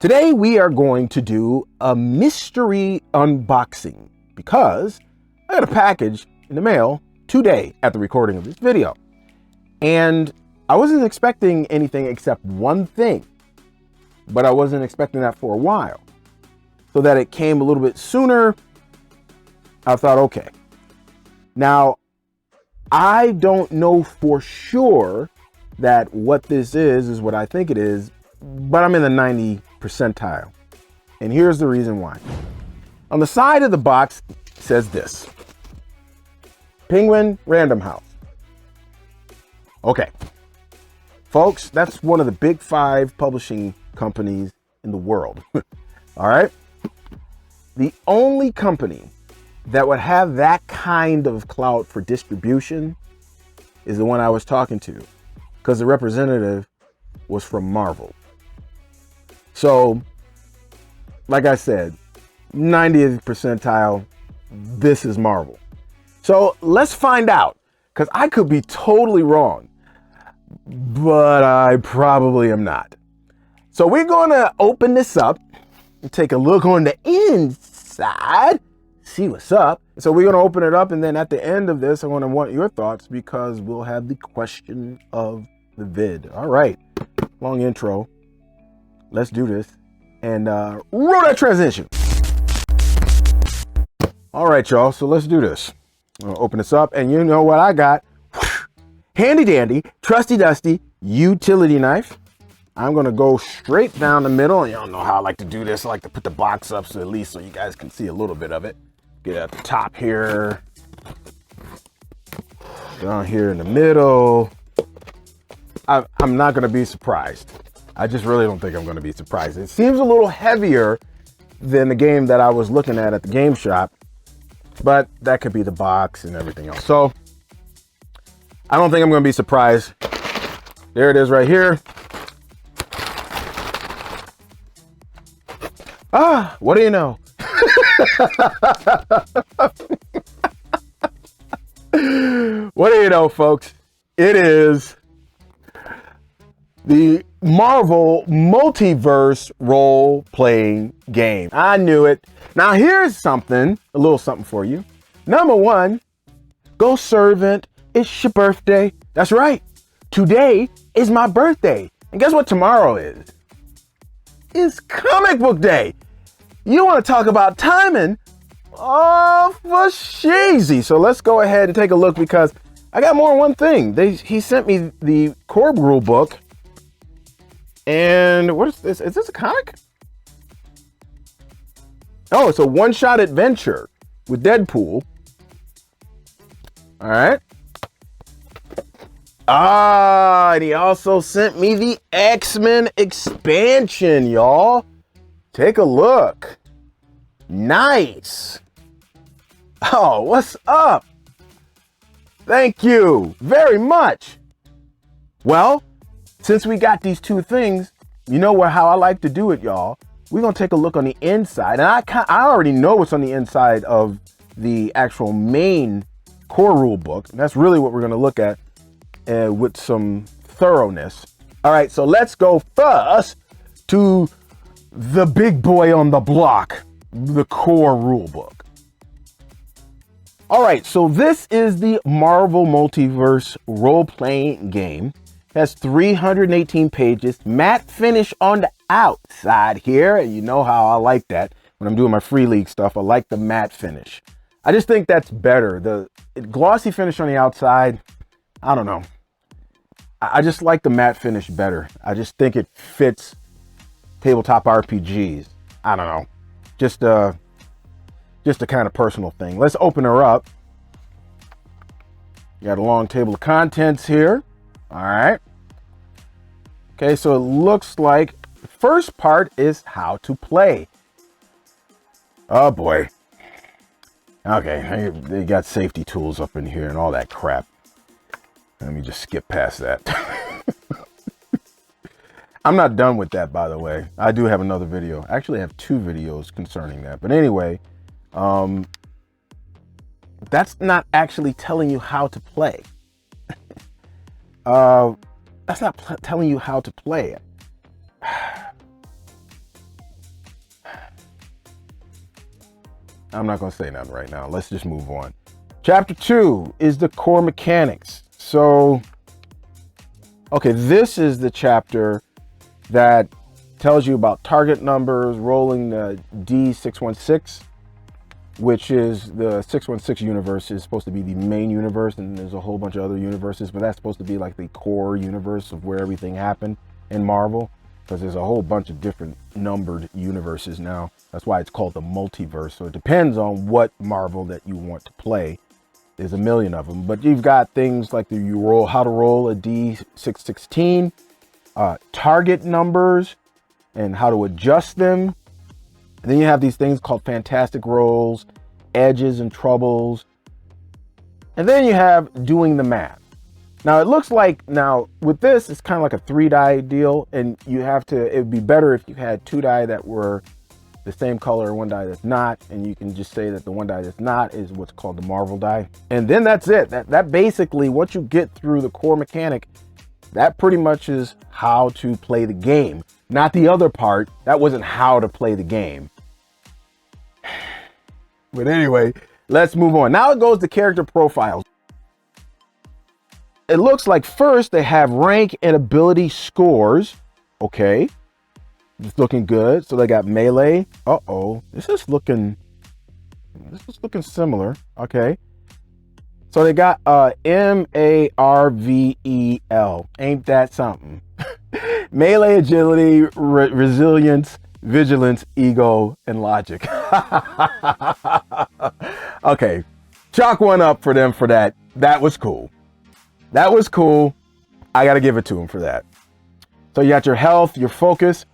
Today we are going to do a mystery unboxing because I got a package in the mail today at the recording of this video. And I wasn't expecting anything except one thing, but I wasn't expecting that for a while. So that it came a little bit sooner, I thought, okay. Now, I don't know for sure that what this is what I think it is, but I'm in the 90 percentile. And here's the reason why. On the side of the box it says this: Penguin Random House. Okay, folks, that's one of the big 5 publishing companies in the world. All right. The only company that would have that kind of clout for distribution is the one I was talking to, because the representative was from Marvel. So, like I said, 90th percentile, this is Marvel. So let's find out, because I could be totally wrong, but I probably am not. So we're going to open this up and take a look on the inside, see what's up. So we're going to open it up, and then at the end of this, I want to want your thoughts, because we'll have the question of the vid. All right, long intro. Let's do this and roll that transition. All right, y'all, so let's do this. I'm gonna open this up, and you know what I got? Handy dandy, trusty dusty utility knife. I'm gonna go straight down the middle, and y'all know how I like to do this. I like to put the box up so at least so you guys can see a little bit of it. Get at the top here, down here in the middle. I'm not gonna be surprised. I just really don't think I'm going to be surprised. It seems a little heavier than the game that I was looking at the game shop, but that could be the box and everything else. So I don't think I'm going to be surprised. There it is right here. Ah, what do you know? What do you know, folks? It is the Marvel Multiverse role-playing game. I knew it. Now here's something, a little something for you. Number 1, go servant, it's your birthday. That's right. Today is my birthday. And guess what tomorrow is? It's comic book day. You want to talk about timing? Oh, for sheezy. So let's go ahead and take a look, because I got more than one thing. He sent me the core rule book. And what is this? Is this a comic? Oh, it's a one-shot adventure with Deadpool. All right. Ah, and he also sent me the X-Men expansion, y'all. Take a look. Nice. Oh, what's up? Thank you very much. Well, since we got these two things, you know how I like to do it, y'all. We're going to take a look on the inside. And I already know what's on the inside of the actual main core rule book. And that's really what we're going to look at with some thoroughness. All right, so let's go first to the big boy on the block, the core rule book. All right, so this is the Marvel Multiverse role-playing game. Has 318 pages, matte finish on the outside here. And you know how I like that when I'm doing my free league stuff. I like the matte finish. I just think that's better. The glossy finish on the outside, I don't know. I just like the matte finish better. I just think it fits tabletop RPGs. I don't know. Just a kind of personal thing. Let's open her up. You got a long table of contents here. All right. Okay, so it looks like the first part is how to play. Oh boy. Okay, they got safety tools up in here and all that crap. Let me just skip past that. I'm not done with that, by the way. I do have another video. Actually, I have 2 videos concerning that. But anyway, that's not actually telling you how to play. That's not telling you how to play it. I'm not going to say nothing right now. Let's just move on. Chapter 2 is the core mechanics. So, okay, this is the chapter that tells you about target numbers, rolling the D616, which is the 616 universe is supposed to be the main universe, and there's a whole bunch of other universes, but that's supposed to be like the core universe of where everything happened in Marvel, because there's a whole bunch of different numbered universes now. That's why it's called the multiverse. So it depends on what Marvel that you want to play. There's a million of them, but you've got things like how to roll a D616, target numbers, and how to adjust them. And then you have these things called fantastic rolls, edges and troubles. And then you have doing the math. Now it looks like, now with this, it's kind of like a 3-die deal, and you have to, it would be better if you had 2 die that were the same color and 1 die that's not, and you can just say that the 1 die that's not is what's called the Marvel die. And then that's it. That basically, once you get through the core mechanic, that pretty much is how to play the game. Not the other part. That wasn't how to play the game. But anyway, let's move on. Now it goes to character profiles. It looks like first they have rank and ability scores. Okay. It's looking good. So they got melee. Uh-oh. This is looking similar. Okay. So they got MARVEL. Ain't that something? Melee, agility, resilience, vigilance, ego, and logic. Okay. Chalk one up for them for that. That was cool. That was cool. I got to give it to them for that. So you got your health, your focus.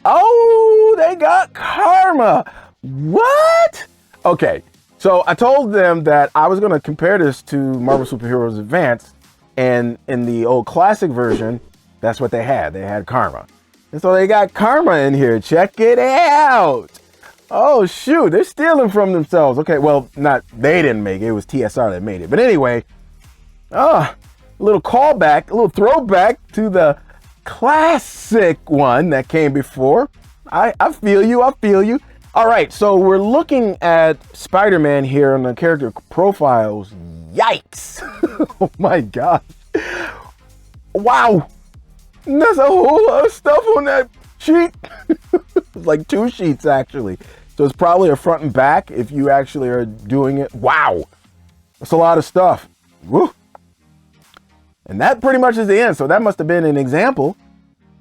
Oh, they got karma. What? Okay. So I told them that I was going to compare this to Marvel Superheroes Advanced, and in the old classic version, that's what they had. They had karma. And so they got karma in here. Check it out. Oh, shoot. They're stealing from themselves. Okay, well, they didn't make it. It was TSR that made it. But anyway, a little callback, a little throwback to the classic one that came before. I feel you. I feel you. All right, so we're looking at Spider-Man here on the character profiles. Yikes. Oh, my God. Wow. There's a whole lot of stuff on that sheet. It's like 2 sheets, actually. So it's probably a front and back if you actually are doing it. Wow. That's a lot of stuff. Woo. And that pretty much is the end. So that must have been an example.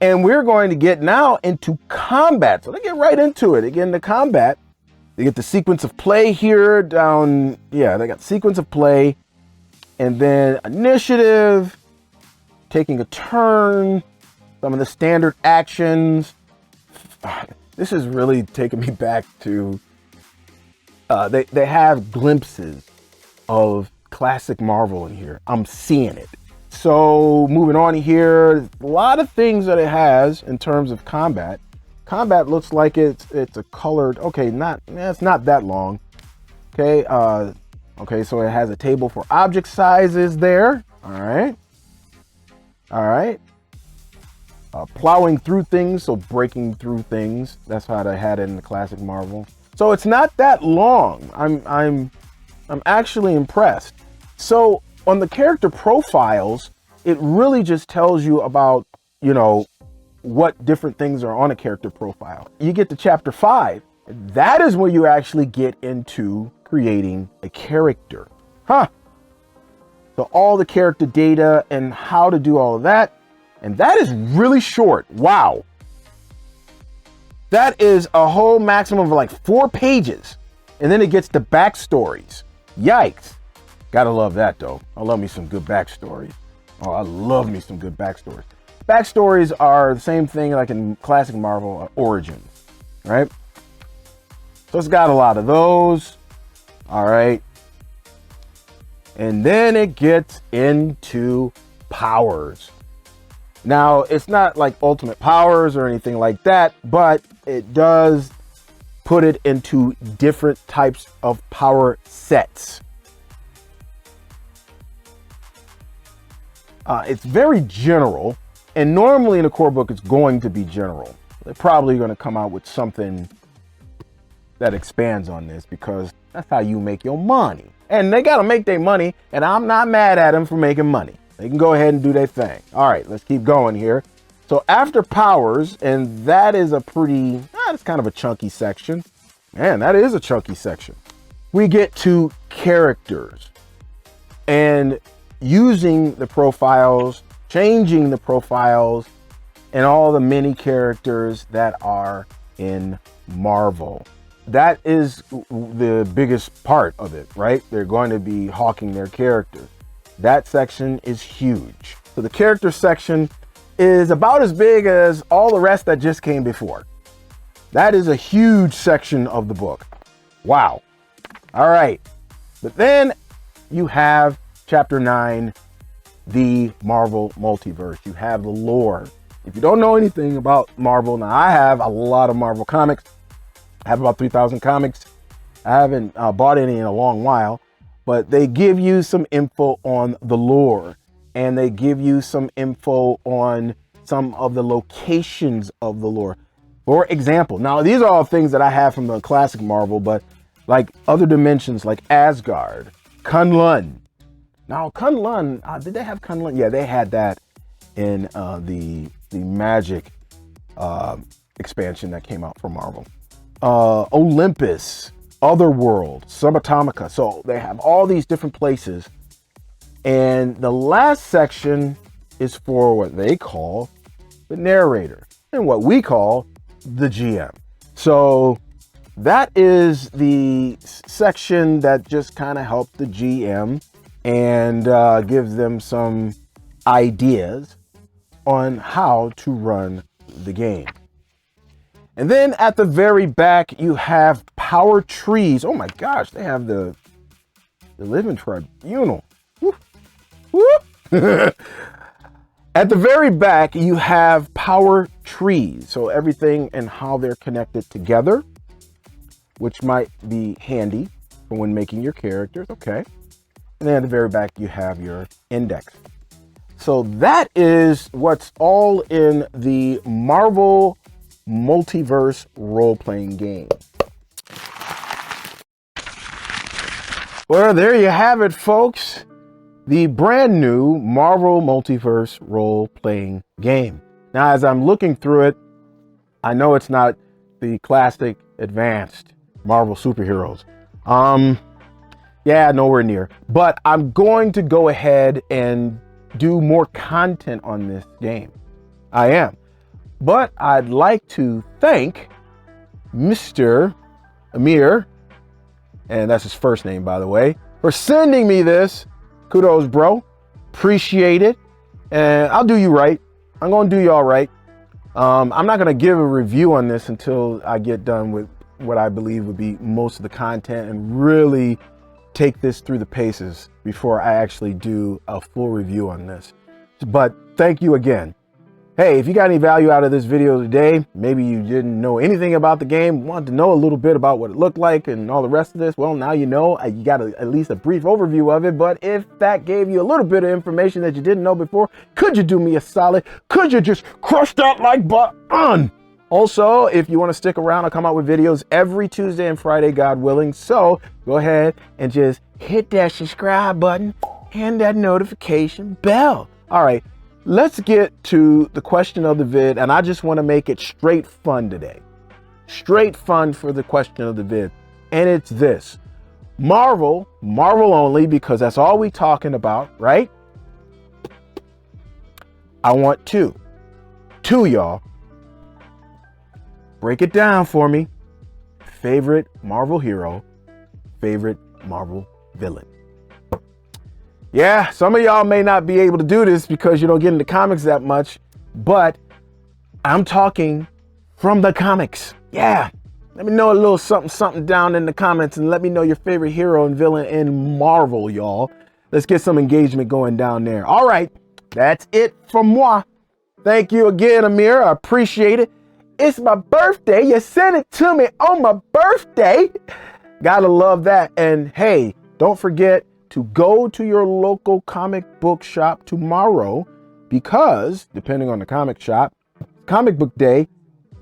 And we're going to get now into combat. So they get right into it. They get into combat. They get the sequence of play here down. Yeah, they got sequence of play. And then initiative, taking a turn, some of the standard actions. This is really taking me back to, they have glimpses of classic Marvel in here. I'm seeing it. So moving on here, a lot of things that it has in terms of combat. Combat looks like it's a colored, okay, it's not that long. Okay, okay, so it has a table for object sizes there. All right. Plowing through things, so breaking through things. That's how they had it in the classic Marvel. So it's not that long. I'm actually impressed. So on the character profiles, it really just tells you about, what different things are on a character profile. You get to chapter 5. That is where you actually get into creating a character. So all the character data and how to do all of that. And that is really short. Wow. That is a whole maximum of like 4 pages. And then it gets to backstories. Yikes. Gotta love that though. I love me some good backstories. Oh, I love me some good backstories. Backstories are the same thing like in classic Marvel origins, right? So it's got a lot of those. All right. And then it gets into powers. Now, it's not like ultimate powers or anything like that, but it does put it into different types of power sets. It's very general, and normally in a core book, it's going to be general. They're probably going to come out with something that expands on this because that's how you make your money. And they got to make their money, and I'm not mad at them for making money. They can go ahead and do their thing. All right, let's keep going here. So after powers, and that is a pretty, it's kind of a chunky section. Man, that is a chunky section. We get to characters and using the profiles, changing the profiles, and all the mini characters that are in Marvel. That is the biggest part of it, right? They're going to be hawking their characters. That section is huge. So the character section is about as big as all the rest that just came before. That is a huge section of the book. Wow. All right. But then you have chapter 9, the Marvel Multiverse. You have the lore. If you don't know anything about Marvel, now I have a lot of Marvel comics. I have about 3,000 comics. I haven't bought any in a long while, but they give you some info on the lore, and they give you some info on some of the locations of the lore. For example, now these are all things that I have from the classic Marvel, but like other dimensions like Asgard, Kunlun. Now Kunlun, did they have Kunlun? Yeah, they had that in the Magic expansion that came out from Marvel. Olympus, Otherworld, Subatomica. So they have all these different places. And the last section is for what they call the narrator and what we call the GM. So that is the section that just kind of helps the GM and gives them some ideas on how to run the game. And then at the very back, you have power trees. Oh my gosh, they have the living tribunal. Woo. Woo. At the very back, you have power trees. So everything and how they're connected together, which might be handy for when making your characters. Okay. And then at the very back, you have your index. So that is what's all in the Marvel Multiverse role-playing game. Well, there you have it, folks. The brand new Marvel Multiverse role-playing game. Now, as I'm looking through it, I know it's not the classic advanced Marvel superheroes. Yeah, nowhere near. But I'm going to go ahead and do more content on this game. I am. But I'd like to thank Mr. Amir, and that's his first name, by the way, for sending me this. Kudos, bro. Appreciate it. And I'll do you right. I'm going to do y'all right. I'm not going to give a review on this until I get done with what I believe would be most of the content and really take this through the paces before I actually do a full review on this. But thank you again. Hey, if you got any value out of this video today, maybe you didn't know anything about the game, wanted to know a little bit about what it looked like and all the rest of this, well, now you know. You got at least a brief overview of it. But if that gave you a little bit of information that you didn't know before, could you do me a solid? Could you just crush that like button? Also, if you want to stick around, I'll come out with videos every Tuesday and Friday, God willing. So go ahead and just hit that subscribe button and that notification bell. All right. Let's get to the question of the vid, and I just want to make it straight fun today. Straight fun for the question of the vid. And it's this. Marvel only, because that's all we talking about, right? I want two, y'all. Break it down for me. Favorite Marvel hero, favorite Marvel villain. Yeah, some of y'all may not be able to do this because you don't get into comics that much, but I'm talking from the comics. Yeah, let me know a little something down in the comments and let me know your favorite hero and villain in Marvel, y'all. Let's get some engagement going down there. All right, that's it from moi. Thank you again, Amir. I appreciate it. It's my birthday. You sent it to me on my birthday. Gotta love that. And hey, don't forget to go to your local comic book shop tomorrow, because depending on the comic shop, comic book day,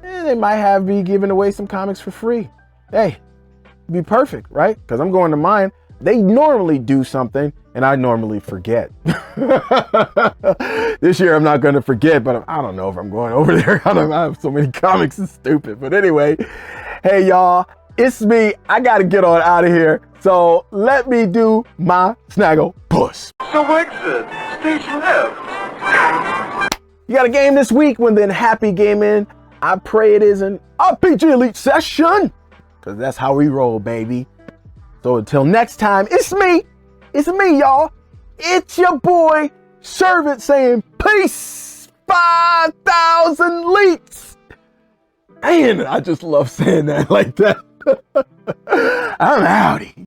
they might be giving away some comics for free. hey, be perfect, right? Because I'm going to mine. They normally do something and I normally forget. This year I'm not going to forget, but I don't know if I'm going over there. I have so many comics, it's stupid. But anyway, hey y'all, it's me. I got to get on out of here. So let me do my snaggle puss. So exit, stage left. You got a game this week? Well then, happy gaming. I pray it is an RPG Elite session, because that's how we roll, baby. So until next time, it's me, y'all. It's your boy, Servant, saying peace, 5,000 Leets. Man, I just love saying that like that. I'm outie.